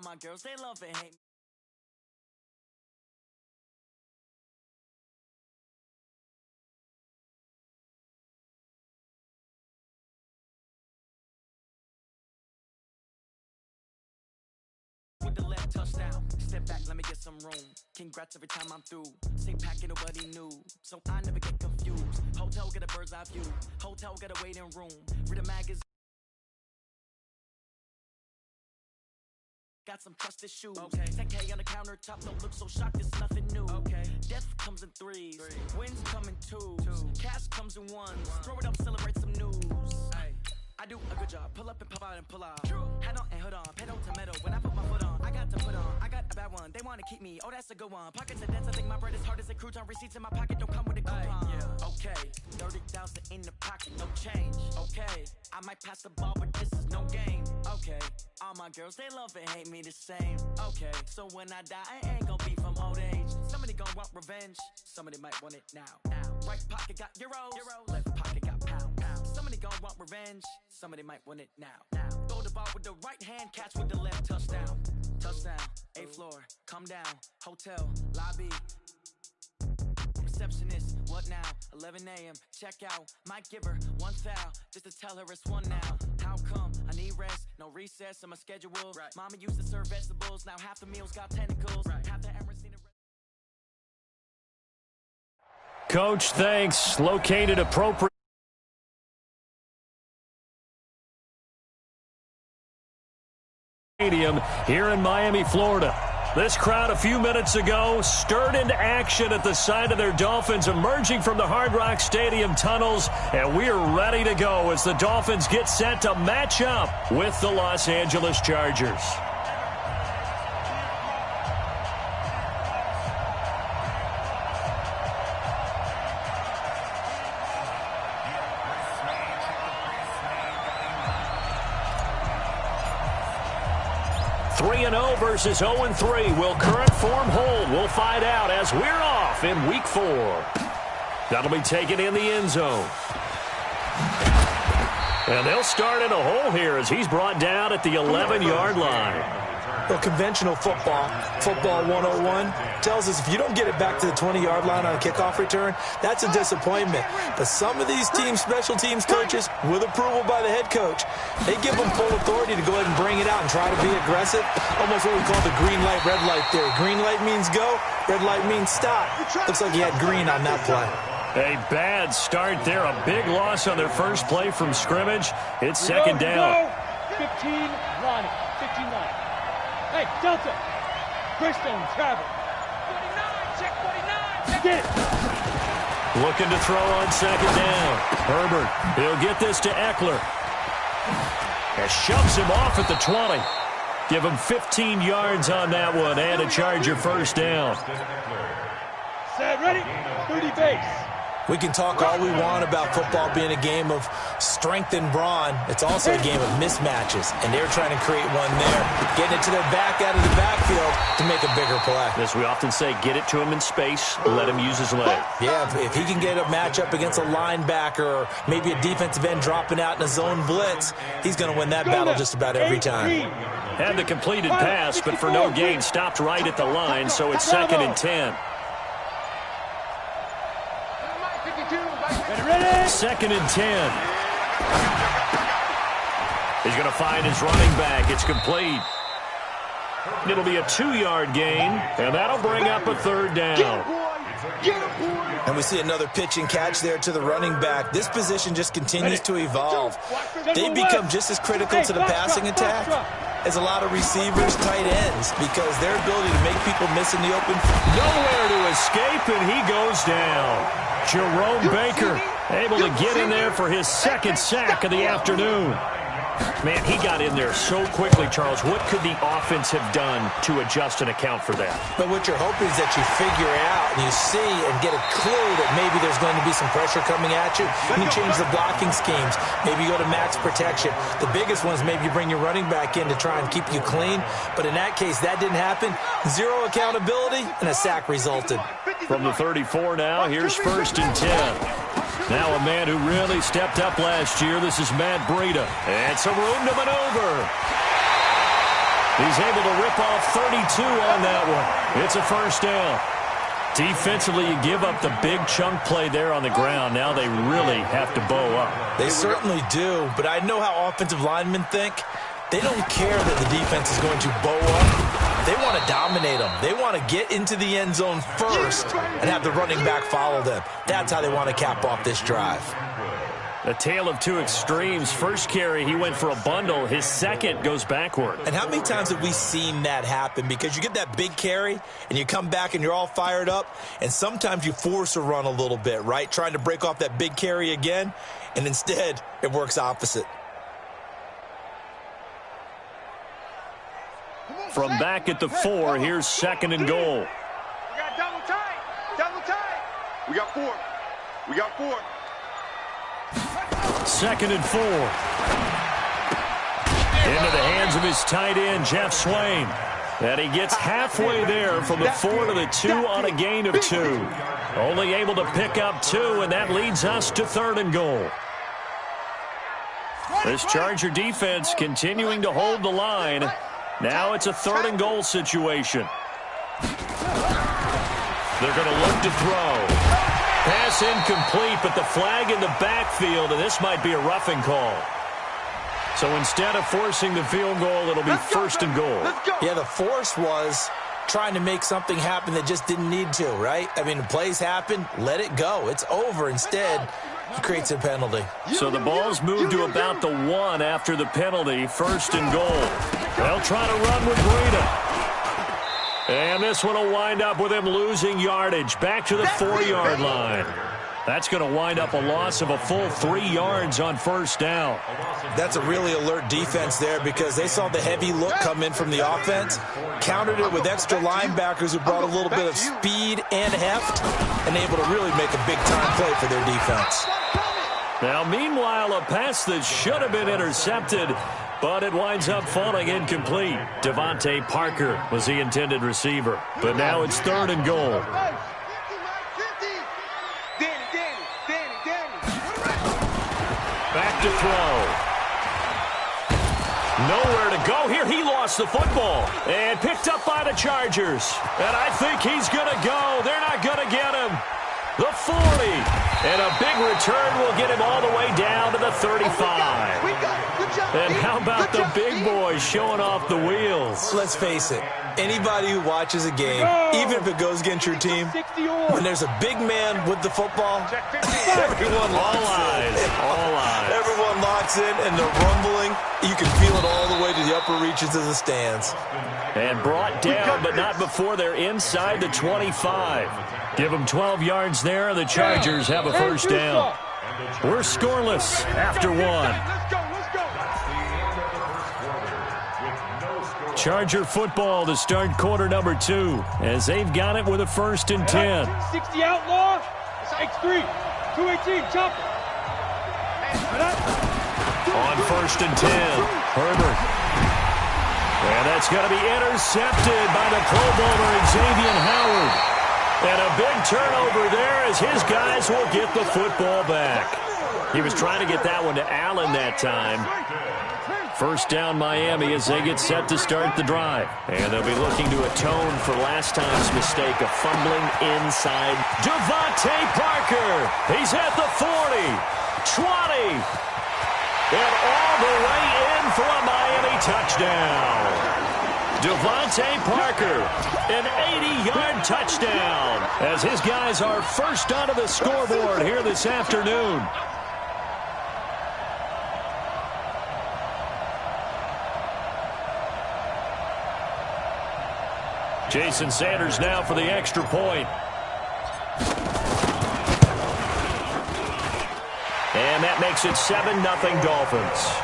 my girls, they love and hate me. With the left touchdown, step back, let me get some room. Congrats every time I'm through. Same packet, nobody knew, so I never get confused. Hotel get a bird's eye view. Hotel get a waiting room. Read a magazine. Got some trusted shoes. Okay. 10K on the countertop, don't look so shocked, it's nothing new. Okay. Death comes in threes. Wins come in twos. Cash comes in ones. Throw it up, celebrate some news. Ay. I do a good job. Pull up and pop out and pull out. Head on and hood on. Pedal to metal. When I put my foot on, I got to put on. I got a bad one. They want to keep me. Oh, that's a good one. Pockets are dense. I think my bread is hard as a crouton. Receipts in my pocket don't come with a coupon. Yeah. Okay. 30,000 in the pocket. No change. Okay. I might pass the ball, but this is no game. Okay. All my girls, they love and hate me the same. Okay. So when I die, I ain't gonna be from old age. Somebody gonna want revenge. Somebody might want it now. Right pocket got euros. Left pocket got pounds. Somebody gonna want revenge. Somebody might want it now. Throw the ball with the right hand, catch with the left. Touchdown. Touchdown. 8th floor. Come down. Hotel. Lobby. Receptionist. What now? 11 a.m. Check out. Might give her one foul just to tell her it's one now. How come? I need rest. No recess in my schedule. Right. Mama used to serve vegetables. Now half the meals got tentacles. Right. Half the Emirates seen it. Coach, thanks. Located appropriate. Stadium here in Miami, Florida. This crowd a few minutes ago stirred into action at the side of their Dolphins emerging from the Hard Rock Stadium tunnels, and we are ready to go as the Dolphins get set to match up with the Los Angeles Chargers. Versus 0-3. Will current form hold? We'll find out as we're off in Week 4. That'll be taken in the end zone. And they'll start in a hole here as he's brought down at the 11-yard line. Well, conventional football 101, tells us if you don't get it back to the 20-yard line on a kickoff return, that's a disappointment. But some of these team special teams coaches, with approval by the head coach, they give them full authority to go ahead and bring it out and try to be aggressive. Almost what we call the green light, red light theory. Green light means go, red light means stop. Looks like he had green on that play. A bad start there. A big loss on their first play from scrimmage. It's second down. 15 line. 15 line. Hey, Delta. Greystone, travel. 49, check 49. Get it. Looking to throw on second down. Herbert, he'll get this to Eckler. And shoves him off at the 20. Give him 15 yards on that one and a Charger first down. Set, ready? 30 base. We can talk all we want about football being a game of strength and brawn. It's also a game of mismatches, and they're trying to create one there, getting it to their back out of the backfield to make a bigger play. As we often say, get it to him in space, let him use his leg. Yeah, if he can get a matchup against a linebacker or maybe a defensive end dropping out in a zone blitz, he's going to win that battle just about every time. Had the completed pass, but for no gain, stopped right at the line, so it's second and 10. Second and 10. He's going to find his running back. It's complete. It'll be a 2-yard gain, and that'll bring up a third down. And we see another pitch and catch there to the running back. This position just continues to evolve. They become just as critical to the passing attack as a lot of receivers, tight ends, because their ability to make people miss in the open. Nowhere to escape, and he goes down. Jerome Baker able to get in there for his second sack of the afternoon. Man, he got in there so quickly, Charles. What could the offense have done to adjust and account for that? But what you're hoping is that you figure out and you see and get a clue that maybe there's going to be some pressure coming at you. And you change the blocking schemes. Maybe you go to max protection. The biggest one is maybe you bring your running back in to try and keep you clean. But in that case, that didn't happen. Zero accountability, and a sack resulted. From the 34 now, here's first and 10. Now a man who really stepped up last year. This is Matt Breida. And some room to maneuver. He's able to rip off 32 on that one. It's a first down. Defensively, you give up the big chunk play there on the ground. Now they really have to bow up. They certainly do, but I know how offensive linemen think. They don't care that the defense is going to bow up. They want to dominate them. They want to get into the end zone first and have the running back follow them. That's how they want to cap off this drive. A tale of two extremes. First carry, he went for a bundle. His second goes backward. And how many times have we seen that happen? Because you get that big carry, and you come back and you're all fired up, and sometimes you force a run a little bit, right? Trying to break off that big carry again, and instead it works opposite. From back at the 4, here's second and goal. We got double tight. Double tight. We got 4. We got 4. Second and 4. Into the hands of his tight end, Jeff Swain. And he gets halfway there from the 4 to the 2 on a gain of 2. Only able to pick up 2, and that leads us to third and goal. This Charger defense continuing to hold the line. Now it's a third and goal situation. They're going to look to throw. Pass incomplete, but the flag in the backfield, and this might be a roughing call. So instead of forcing the field goal, it'll be first and goal. Yeah, the force was trying to make something happen that just didn't need to, right? I mean, plays happen, let it go. It's over. Instead, he creates a penalty. So the ball's moved to about the 1 after the penalty, first and goal. They'll try to run with Breida. And this one will wind up with him losing yardage back to the 4-yard line. That's going to wind up a loss of a full 3 yards on first down. That's a really alert defense there because they saw the heavy look come in from the offense, countered it with extra linebackers who brought a little bit of speed and heft, and able to really make a big-time play for their defense. Now, meanwhile, a pass that should have been intercepted, but it winds up falling incomplete. Devontae Parker was the intended receiver. But now it's third and goal. Back to throw. Nowhere to go here. He lost the football and picked up by the Chargers. And I think he's going to go. They're not going to get him. The 40. And a big return will get him all the way down to the 35. And how about the big boys showing off the wheels? Let's face it. Anybody who watches a game, even if it goes against your team, when there's a big man with the football, everyone locks in. All eyes. Everyone locks in, and they're rumbling. You can feel it all the way to the upper reaches of the stands. And brought down, but not before they're inside the 25. Give them 12 yards there, and the Chargers have a first down. We're scoreless after 1. Charger football to start quarter number 2 as they've got it with a first and 10. 60 outlaw. X3. 218. Chop it. On first and 10, Herbert. And that's going to be intercepted by the Pro Bowler Xavier Howard. And a big turnover there as his guys will get the football back. He was trying to get that one to Allen that time. First down Miami as they get set to start the drive. And they'll be looking to atone for last time's mistake of fumbling inside. Devontae Parker. He's at the 40, 20, and all the way in for a Miami touchdown. Devontae Parker, an 80-yard touchdown as his guys are first onto the scoreboard here this afternoon. Jason Sanders now for the extra point. And that makes it 7-0 Dolphins.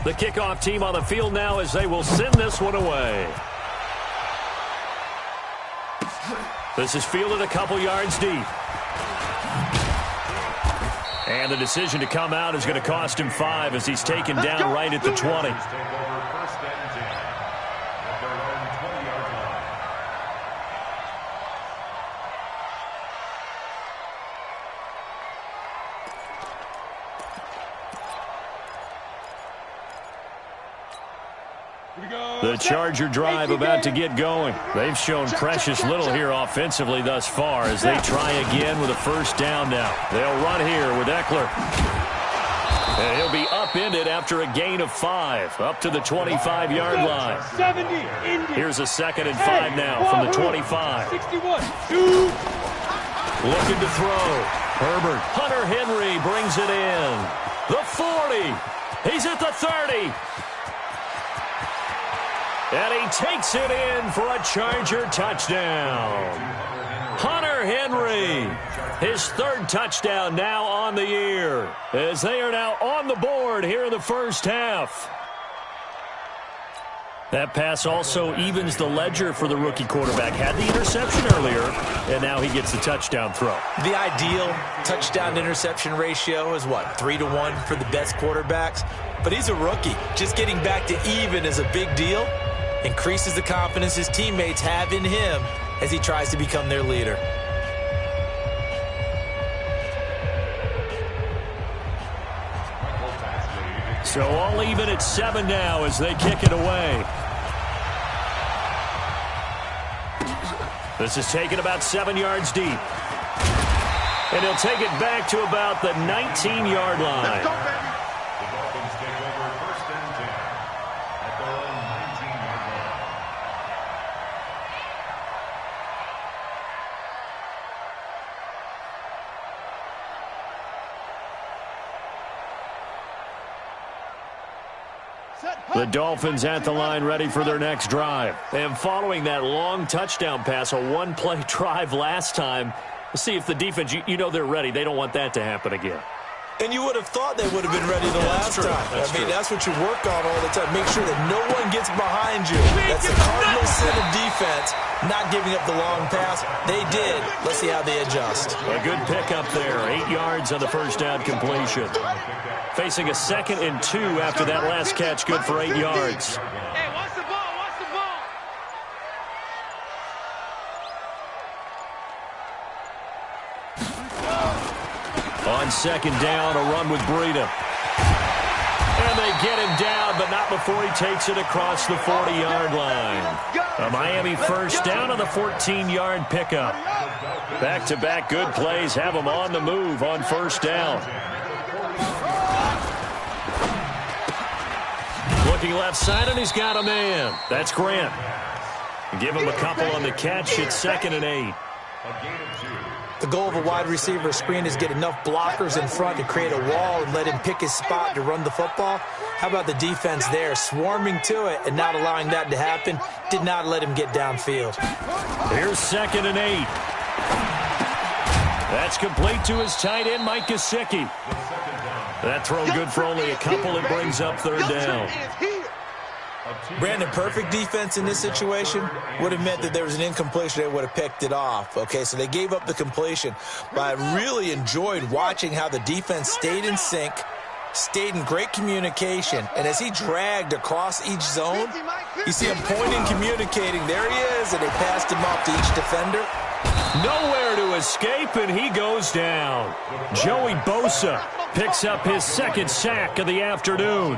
The kickoff team on the field now as they will send this one away. This is fielded a couple yards deep. And the decision to come out is going to cost him 5 as he's taken down right at the 20. The Charger drive about to get going. They've shown precious little here offensively thus far as they try again with a first down now. They'll run here with Eckler. And he'll be upended after a gain of 5, up to the 25-yard line. 70. Here's a 2nd and 5 now from the 25. 61. Looking to throw. Herbert. Hunter Henry brings it in. The 40. He's at the 30. And he takes it in for a Charger touchdown. Hunter Henry, his 3rd touchdown now on the year, as they are now on the board here in the first half. That pass also evens the ledger for the rookie quarterback. Had the interception earlier, and now he gets the touchdown throw. The ideal touchdown-interception ratio is, 3-to-1 for the best quarterbacks? But he's a rookie. Just getting back to even is a big deal. Increases the confidence his teammates have in him as he tries to become their leader. So all even at 7 now as they kick it away. This is taken about 7 yards deep. And he'll take it back to about the 19-yard line. The Dolphins take over 1st and 10 at their own 19-yard line. The Dolphins at the line ready for their next drive. And following that long touchdown pass, a one-play drive last time, we'll see if the defense, you know they're ready. They don't want that to happen again. And you would have thought they would have been ready the last time. That's what you work on all the time. Make sure that no one gets behind you. That's the cardinal sin of defense, not giving up the long pass. They did. Let's see how they adjust. A good pickup there. 8 yards on the first down completion. Facing a 2nd and 2 after that last catch. Good for 8 yards. Hey, watch the ball, watch the ball. On 2nd down, a run with Breida. And they get him down, but not before he takes it across the 40-yard line. A Miami first down on the 14-yard pickup. Back-to-back good plays have them on the move on first down. Looking left side, and he's got a man. That's Grant. Give him a couple on the catch. It's 2nd and 8. The goal of a wide receiver screen is get enough blockers in front to create a wall and let him pick his spot to run the football. How about the defense there, swarming to it and not allowing that to happen? Did not let him get downfield. Here's 2nd and 8. That's complete to his tight end, Mike Gesicki. That throw good for only a couple. It brings up 3rd down. Brandon, perfect defense in this situation would have meant that there was an incompletion. They would have picked it off. Okay, so they gave up the completion. But I really enjoyed watching how the defense stayed in sync, stayed in great communication. And as he dragged across each zone, you see him pointing, communicating. There he is, and they passed him off to each defender. Nowhere to escape, and he goes down. Joey Bosa picks up his 2nd sack of the afternoon.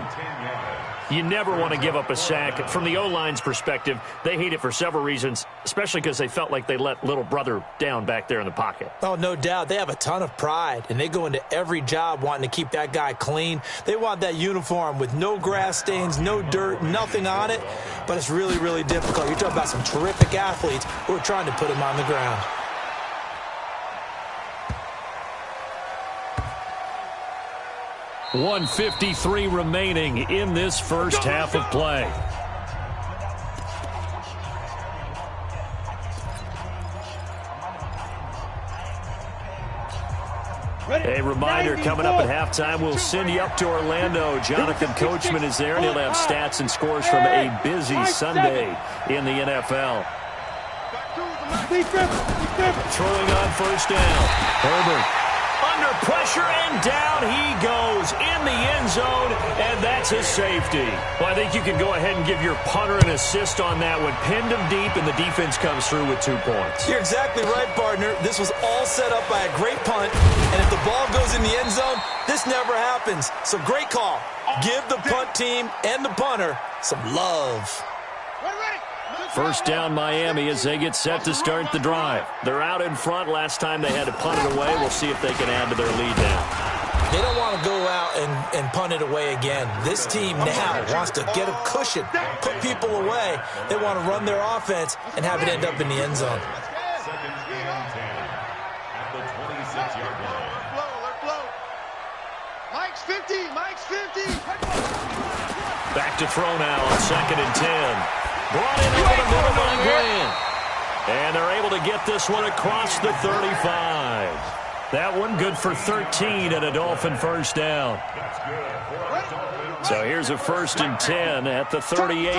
You never want to give up a sack. From the O-line's perspective, they hate it for several reasons, especially because they felt like they let little brother down back there in the pocket. Oh, no doubt. They have a ton of pride, and they go into every job wanting to keep that guy clean. They want that uniform with no grass stains, no dirt, nothing on it, but it's really, really difficult. You're talking about some terrific athletes who are trying to put him on the ground. .153 remaining in this first half of play. A reminder, coming up at halftime, we'll send you up to Orlando. Jonathan Coachman is there, and he'll have stats and scores from a busy Sunday in the NFL. Throwing on first down. Herbert under pressure, and down he goes in the end zone, and that's a safety. Well, I think you can go ahead and give your punter an assist on that one. Pinned him deep, and the defense comes through with 2 points. You're exactly right, partner. This was all set up by a great punt, and if the ball goes in the end zone, this never happens. So great call. Give the punt team and the punter some love. First down, Miami, as they get set to start the drive. They're out in front. Last time they had to punt it away. We'll see if they can add to their lead now. They don't want to go out and punt it away again. This team now wants to get a cushion, put people away. They want to run their offense and have it end up in the end zone. Second and 10 at the 26-yard line. Mike's 50. Mike's 50. Back to throw now on 2nd and 10. Brought in over the middle by Grant. And they're able to get this one across the 35. That one good for 13 and a Dolphin first down. So here's a 1st and 10 at the 38.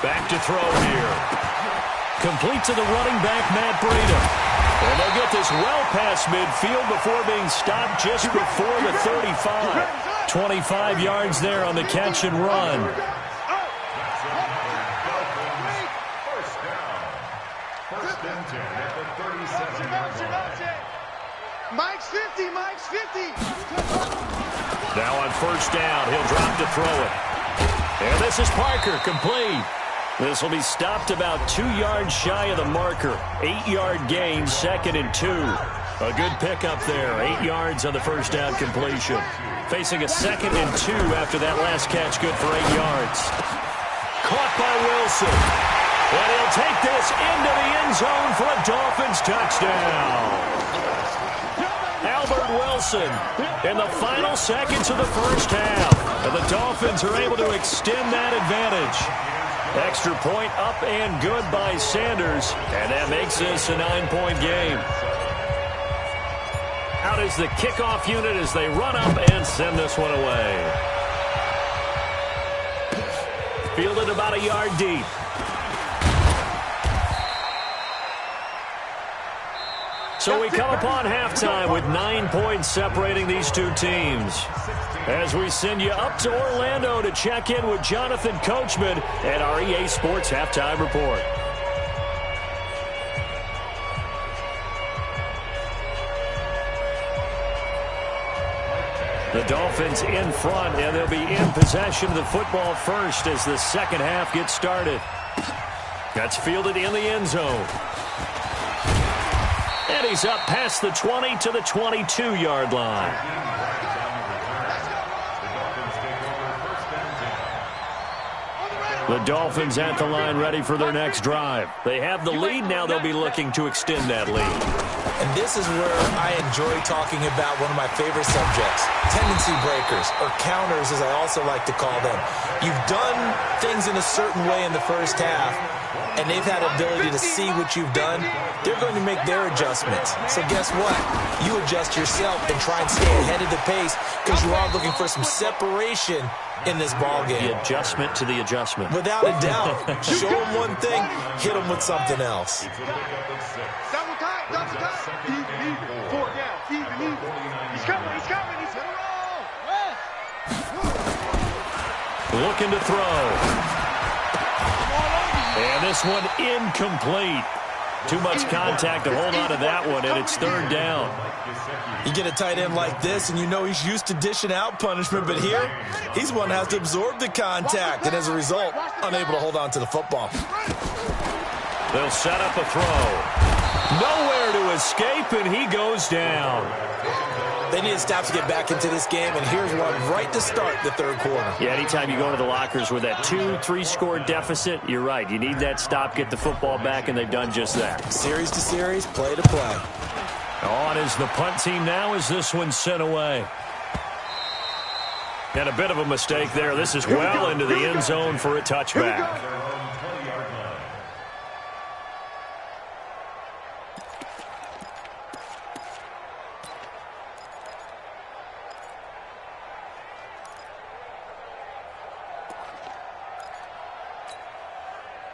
Back to throw here. Complete to the running back, Matt Breida. And they'll get this well past midfield before being stopped just before the 35. 25 yards there on the catch and run. First and 10 at the 37-yard line. Mike's 50. Mike's 50. Now on first down, he'll drop to throw it. And this is Parker, complete. This will be stopped about 2 yards shy of the marker. 8-yard gain, 2nd and 2. A good pickup there. 8 yards on the first down completion. Facing a 2nd and 2 after that last catch, good for 8 yards. Caught by Wilson. And he'll take this into the end zone for a Dolphins touchdown. Albert Wilson in the final seconds of the first half. And the Dolphins are able to extend that advantage. Extra point up and good by Sanders. And that makes this a 9-point game. Out is the kickoff unit as they run up and send this one away. Fielded about a yard deep. So we come upon halftime with 9 points separating these two teams. As we send you up to Orlando to check in with Jonathan Coachman at our EA Sports Halftime Report. The Dolphins in front, and they'll be in possession of the football first as the second half gets started. That's fielded in the end zone. And he's up past the 20 to the 22-yard line. The Dolphins at the line ready for their next drive. They have the lead. Now they'll be looking to extend that lead. And this is where I enjoy talking about one of my favorite subjects, tendency breakers, or counters as I also like to call them. You've done things in a certain way in the first half, and they've had ability to see what you've done. They're going to make their adjustments. So guess what? You adjust yourself and try and stay ahead of the pace because you are looking for some separation in this ball game. The adjustment to the adjustment. Without a doubt. Show them one thing, hit them with something else. Double time. Even. 4 down. Even. He's coming. He's going to roll. Looking to throw. And this one incomplete. Too much contact to hold on to that one, and it's 3rd down. You get a tight end like this, and you know he's used to dishing out punishment, but here, he's one that has to absorb the contact, and as a result, unable to hold on to the football. They'll set up a throw. Nowhere to escape, and he goes down. They need to stop to get back into this game, and here's one right to start the 3rd quarter. Yeah, anytime you go into the lockers with that 2-3 score deficit, you're right. You need that stop, get the football back, and they've done just that. Series to series, play to play. On is the punt team now as this one's sent away. And a bit of a mistake there. This is well into the end zone for a touchback.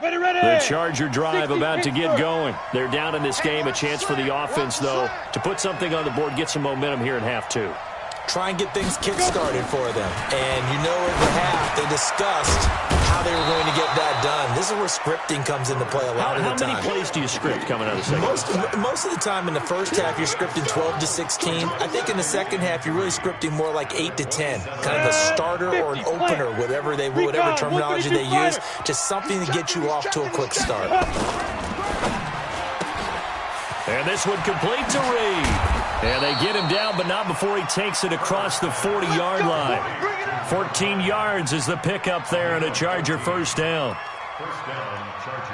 The Charger drive about to get going. They're down in this game. A chance for the offense, though, to put something on the board, get some momentum here in half two. Try and get things kick-started for them. And you know at the half, they discussed how they were going to get that done. This is where scripting comes into play a lot of the time. How many plays do you script coming out of the second? Most of the time in the first half, you're scripting 12 to 16. I think in the second half, you're really scripting more like 8 to 10. Kind of a starter or an opener, whatever terminology they use. Just something to get you off to a quick start. And this one complete to Reed. And they get him down, but not before he takes it across the 40-yard line. 14 yards is the pickup there, and a Charger first down. First down, Chargers.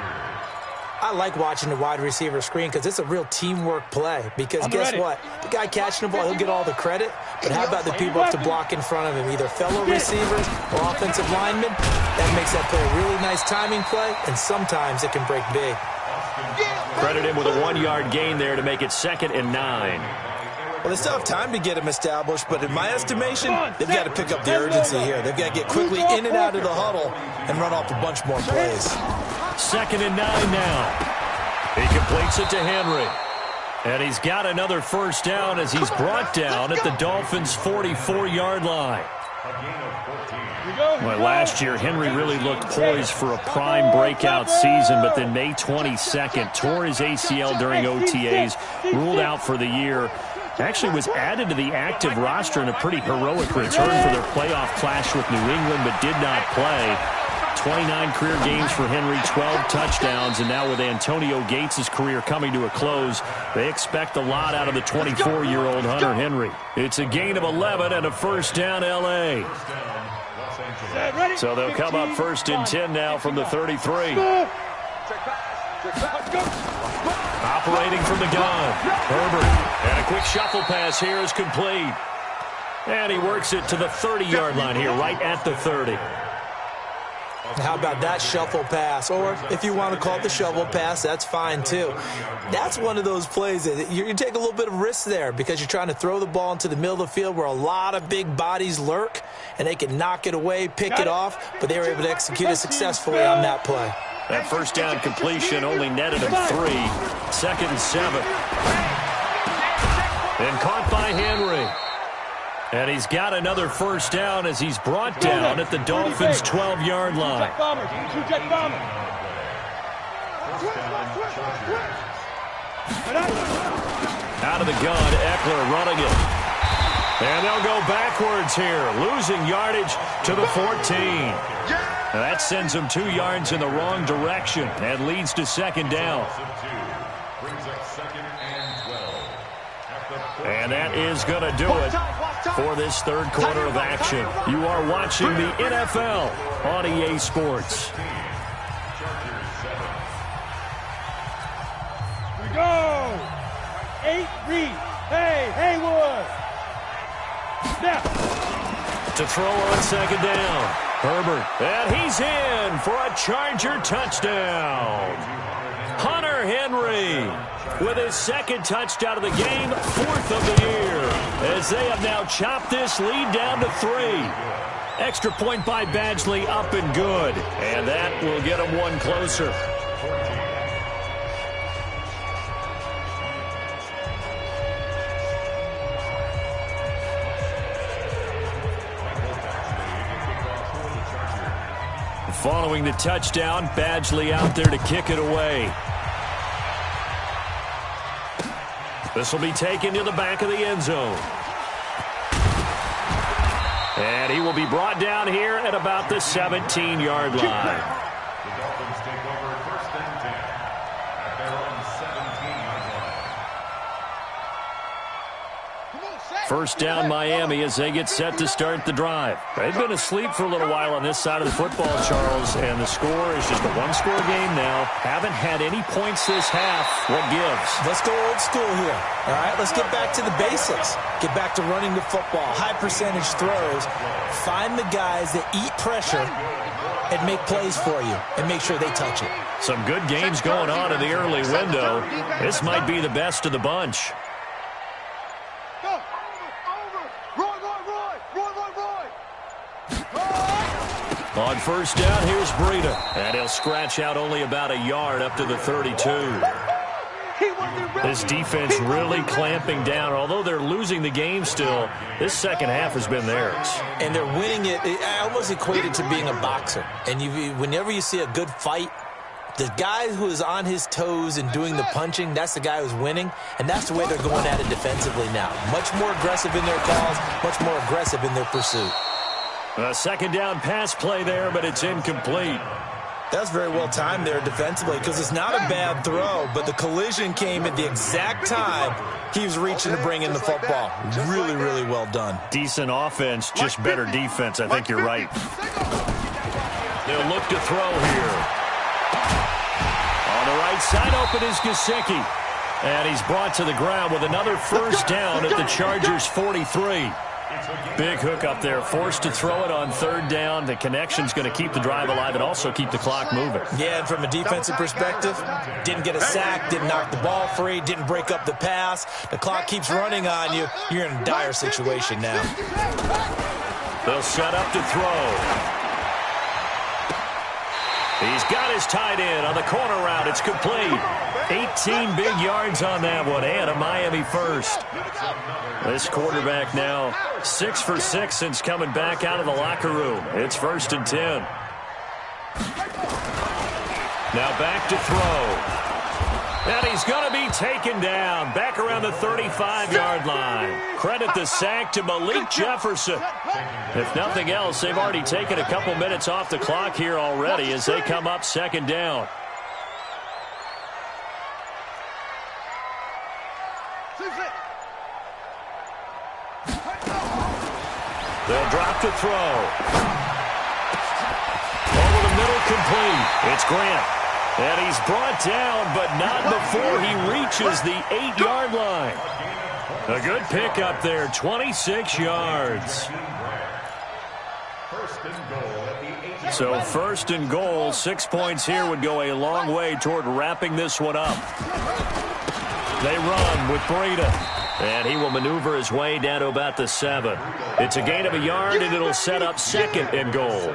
I like watching the wide receiver screen because it's a real teamwork play. Because guess what? The guy catching the ball, he'll get all the credit. But how about the people up to block in front of him, either fellow receivers or offensive linemen? That makes that play a really nice timing play, and sometimes it can break big. Credit him with a 1-yard gain there to make it 2nd and 9. Well, they still have time to get him established, but in my estimation, they've got to pick up the urgency here. They've got to get quickly in and out of the huddle and run off a bunch more plays. 2nd and 9 now. He completes it to Henry. And he's got another first down as he's brought down at the Dolphins' 44-yard line. Well, last year, Henry really looked poised for a prime breakout season, but then May 22nd, tore his ACL during OTAs, ruled out for the year. Actually was added to the active roster in a pretty heroic return for their playoff clash with New England, but did not play. 29 career games for Henry, 12 touchdowns, and now with Antonio Gates' career coming to a close, they expect a lot out of the 24-year-old Hunter Henry. It's a gain of 11 and a first down, L.A. So they'll come up 1st and 10 now from the 33. Operating from the gun, Herbert. And a quick shuffle pass here is complete. And he works it to the 30-yard line here, right at the 30. How about that shuffle pass? Or if you want to call it the shovel pass, that's fine too. That's one of those plays that you take a little bit of risk there because you're trying to throw the ball into the middle of the field where a lot of big bodies lurk, and they can knock it away, pick it off, but they were able to execute it successfully on that play. That first down completion only netted him 3. 2nd and 7. And caught by Henry. And he's got another first down as he's brought down at the Dolphins' 12-yard line. Out of the gun, Eckler running it. And they'll go backwards here, losing yardage to the 14. Now that sends them 2 yards in the wrong direction and leads to 2nd down. And that is going to do it for this third quarter of action. You are watching the NFL on EA Sports. Here we go. 8 Reed. Hey, Haywood. Snap. To throw on 2nd down. Herbert. And he's in for a Charger touchdown. Hunter Henry with his 2nd touchdown of the game, 4th of the year, as they have now chopped this lead down to 3. Extra point by Badgley, up and good, and that will get them 1 closer. Following the touchdown, Badgley out there to kick it away. This will be taken to the back of the end zone. And he will be brought down here at about the 17-yard line. The Dolphins take over 1st and 10 at their own 17-yard line. First down Miami as they get set to start the drive. They've been asleep for a little while on this side of the football, Charles, and the score is just a 1-score game now. Haven't had any points this half. What gives? Let's go old school here. All right, let's get back to the basics. Get back to running the football, high percentage throws. Find the guys that eat pressure and make plays for you and make sure they touch it. Some good games going on in the early window. This might be the best of the bunch. On first down, here's Breida. And he'll scratch out only about a yard up to the 32. This defense really clamping down. Although they're losing the game still, this second half has been theirs. And they're winning it. I almost equate it to being a boxer. And whenever you see a good fight, the guy who is on his toes and doing the punching, that's the guy who's winning. And that's the way they're going at it defensively now. Much more aggressive in their calls, much more aggressive in their pursuit. A second down pass play there, but it's incomplete. That's very well timed there defensively because it's not a bad throw, but the collision came at the exact time he was reaching to bring in the football. Really, really well done. Decent offense, just better defense. I think you're right. They'll look to throw here. On the right side, open is Gesicki. And he's brought to the ground with another first down at the Chargers' 43. Big hook up there, forced to throw it on third down. The connection's going to keep the drive alive and also keep the clock moving. Yeah, and from a defensive perspective, didn't get a sack, didn't knock the ball free, didn't break up the pass. The clock keeps running on you. You're in a dire situation now. They'll set up to throw. He's got his tight end on the corner route. It's complete. 18 big yards on that one, and a Miami first. This quarterback now 6 for 6 since coming back out of the locker room. It's 1st and 10. Now back to throw. And he's going to be taken down back around the 35-yard line. Credit the sack to Malik Jefferson. If nothing else, they've already taken a couple minutes off the clock here already as they come up second down. They'll drop to throw. Over the middle, complete. It's Grant. And he's brought down, but not before he reaches the 8-yard line. A good pickup there, 26 yards. So 1st and goal, 6 points here would go a long way toward wrapping this one up. They run with Breida. And he will maneuver his way down to about the 7. It's a gain of a yard, and it'll set up 2nd and goal.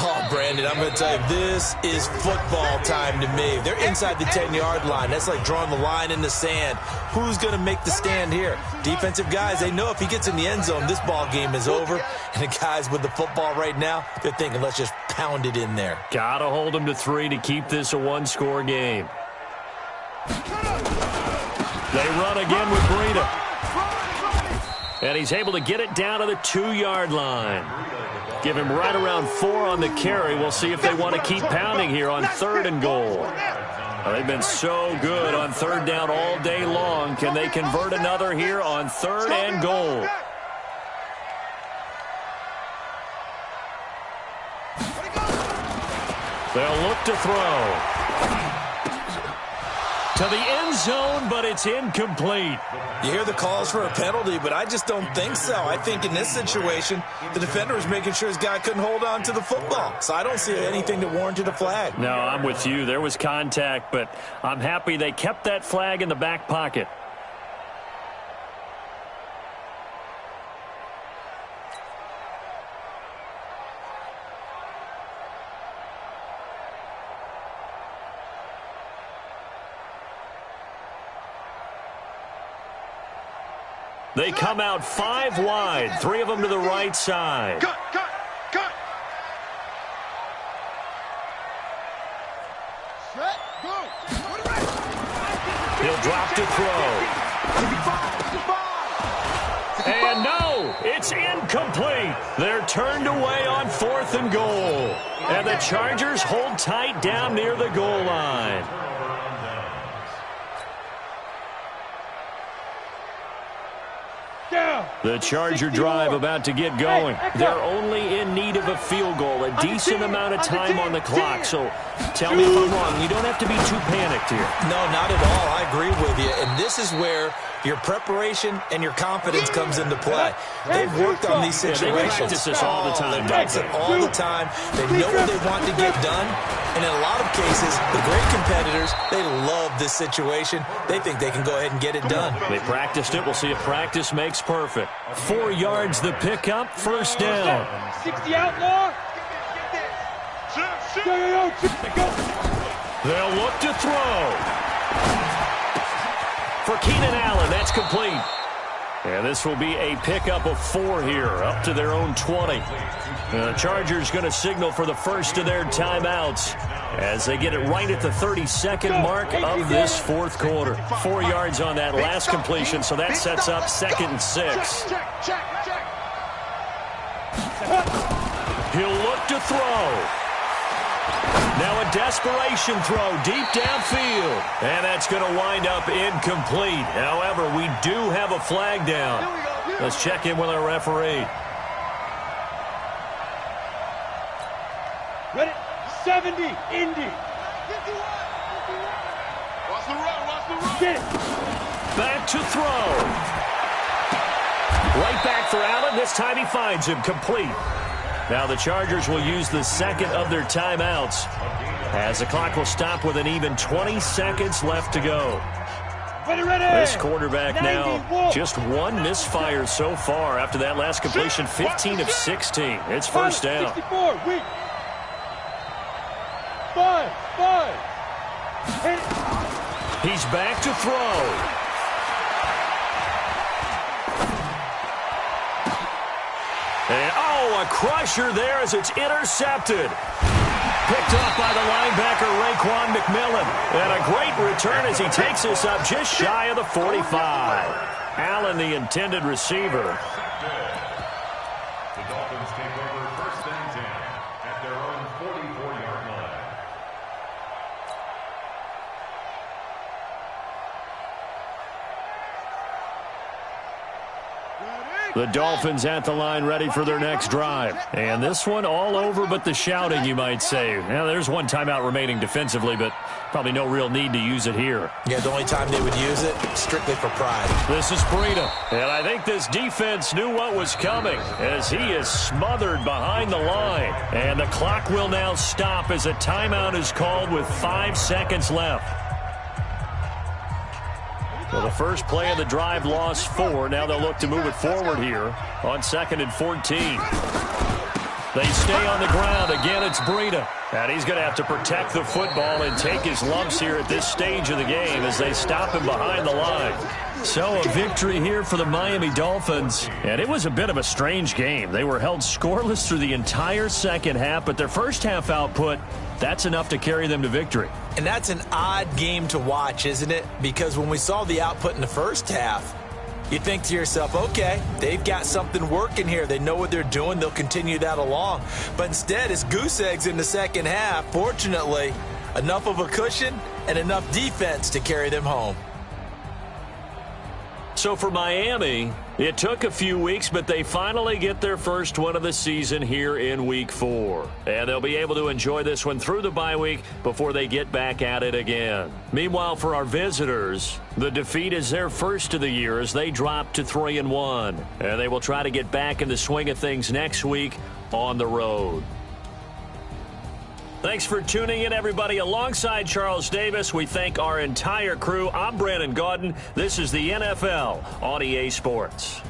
Oh, Brandon, I'm going to tell you, this is football time to me. They're inside the 10-yard line. That's like drawing the line in the sand. Who's going to make the stand here? Defensive guys, they know if he gets in the end zone, this ball game is over. And the guys with the football right now, they're thinking, let's just pound it in there. Got to hold them to 3 to keep this a one-score game. They run again with Breida. And he's able to get it down to the 2-yard line. Give him right around 4 on the carry. We'll see if they want to keep pounding here on 3rd and goal. They've been so good on 3rd down all day long. Can they convert another here on 3rd and goal? They'll look to throw. To the end zone, but it's incomplete. You hear the calls for a penalty, but I just don't think so. I think in this situation, the defender was making sure his guy couldn't hold on to the football. So I don't see anything that warranted a flag. No, I'm with you. There was contact, but I'm happy they kept that flag in the back pocket. They come out 5 wide, 3 of them to the right side. Cut. Set, go. He'll drop to throw. And no, it's incomplete. They're turned away on 4th and goal. And the Chargers hold tight down near the goal line. The Charger drive about to get going. They're only in need of a field goal, a decent amount of time on the clock. So tell me if I'm wrong. You don't have to be too panicked here. No, not at all. I agree with you. And this is where your preparation and your confidence comes into play. They've worked on these situations. They practice this all the time. They practice it all the time. They know what they want to get done. And in a lot of cases, the great competitors, they love this situation. They think they can go ahead and get it done. They practiced it. We'll see if practice makes perfect. 4 yards the pickup, first down. 60 outlaw. They'll look to throw. For Keenan Allen, that's complete. And this will be a pickup of 4 here, up to their own 20. The Chargers going to signal for the first of their timeouts as they get it right at the 32nd mark of this fourth quarter. 4 yards on that last completion, so that sets up 2nd and 6. He'll look to throw. Now a desperation throw deep downfield. And that's going to wind up incomplete. However, we do have a flag down. Let's check in with our referee. Ready? 70, Indy. Watch the run. Get it. Back to throw. Right back for Allen. This time he finds him complete. Now the Chargers will use the second of their timeouts as the clock will stop with an even 20 seconds left to go. Ready. This quarterback now just 1 misfire so far after that last completion, 15 of 16. It's first down. 64, weak. 5. Hit it. He's back to throw. And, a crusher there as it's intercepted. Picked off by the linebacker, Raekwon McMillan. And a great return as he takes us up just shy of the 45. Allen, the intended receiver. The Dolphins take over 1st and 10 at their own 44-yard line. The Dolphins at the line ready for their next drive. And this one all over but the shouting, you might say. Now, there's 1 timeout remaining defensively, but probably no real need to use it here. Yeah, the only time they would use it, strictly for pride. This is Breida. And I think this defense knew what was coming as he is smothered behind the line. And the clock will now stop as a timeout is called with 5 seconds left. Well, the first play of the drive lost 4. Now they'll look to move it forward here on 2nd and 14. They stay on the ground. Again, it's Breida. And he's going to have to protect the football and take his lumps here at this stage of the game as they stop him behind the line. So a victory here for the Miami Dolphins. And it was a bit of a strange game. They were held scoreless through the entire second half, but their first half output, that's enough to carry them to victory. And that's an odd game to watch, isn't it? Because when we saw the output in the first half, you think to yourself, okay, they've got something working here. They know what they're doing. They'll continue that along. But instead, it's goose eggs in the second half. Fortunately, enough of a cushion and enough defense to carry them home. So for Miami, it took a few weeks, but they finally get their first one of the season here in Week 4. And they'll be able to enjoy this one through the bye week before they get back at it again. Meanwhile, for our visitors, the defeat is their first of the year as they drop to 3-1. And they will try to get back in the swing of things next week on the road. Thanks for tuning in, everybody. Alongside Charles Davis, we thank our entire crew. I'm Brandon Gaudin. This is the NFL on EA Sports.